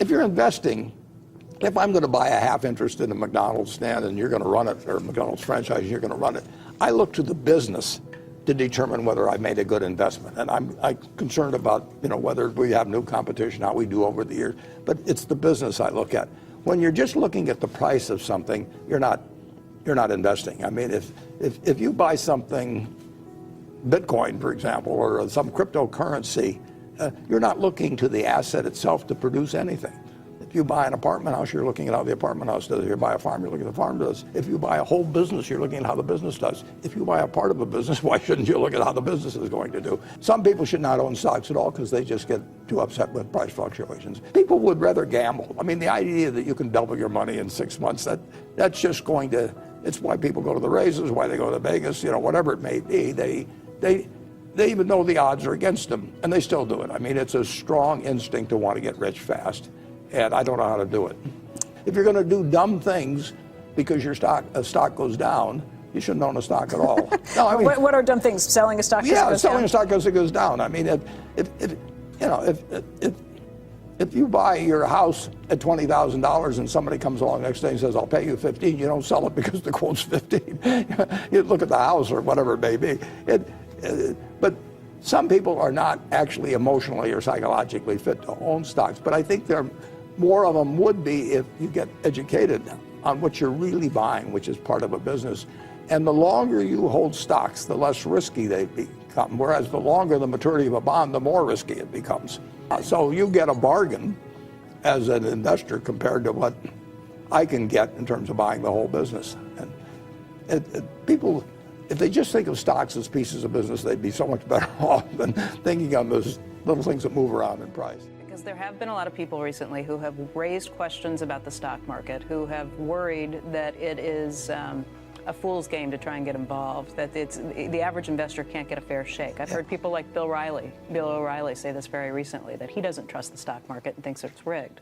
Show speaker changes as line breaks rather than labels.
if you're investing, if I'm going to buy a half interest in a McDonald's stand and you're going to run it, or McDonald's franchise and you're going to run it, I look to the business to determine whether I made a good investment. And I'm concerned about, whether we have new competition, how we do over the years. But it's the business I look at. When you're just looking at the price of something, you're not investing. I mean, if you buy something, Bitcoin, for example, or some cryptocurrency, you're not looking to the asset itself to produce anything. If you buy an apartment house, you're looking at how the apartment house does. If you buy a farm, you're looking at the farm does. If you buy a whole business, you're looking at how the business does. If you buy a part of a business, why shouldn't you look at how the business is going to do? Some people should not own stocks at all because they just get too upset with price fluctuations. People would rather gamble. I mean, the idea that you can double your money in 6 months, that's just going to, it's why people go to the races, why they go to Vegas, whatever it may be. They even know the odds are against them, and they still do it. I mean, it's a strong instinct to want to get rich fast. And I don't know how to do it. If you're going to do dumb things because a stock goes down, you shouldn't own a stock at all. No, I mean,
what are dumb things? Selling a stock?
Yeah, selling a stock because it goes down. I mean, if you buy your house at $20,000 and somebody comes along next day and says, "I'll pay you 15," you don't sell it because the quote's 15. You look at the house or whatever it may be. But some people are not actually emotionally or psychologically fit to own stocks. But I think more of them would be if you get educated on what you're really buying, which is part of a business. And the longer you hold stocks, the less risky they become. Whereas the longer the maturity of a bond, the more risky it becomes. So you get a bargain as an investor compared to what I can get in terms of buying the whole business. And people, if they just think of stocks as pieces of business, they'd be so much better off than thinking of them as little things that move around in price.
Because there have been a lot of people recently who have raised questions about the stock market, who have worried that it is a fool's game to try and get involved, that the average investor can't get a fair shake. I've heard people like Bill O'Reilly say this very recently, that he doesn't trust the stock market and thinks it's rigged.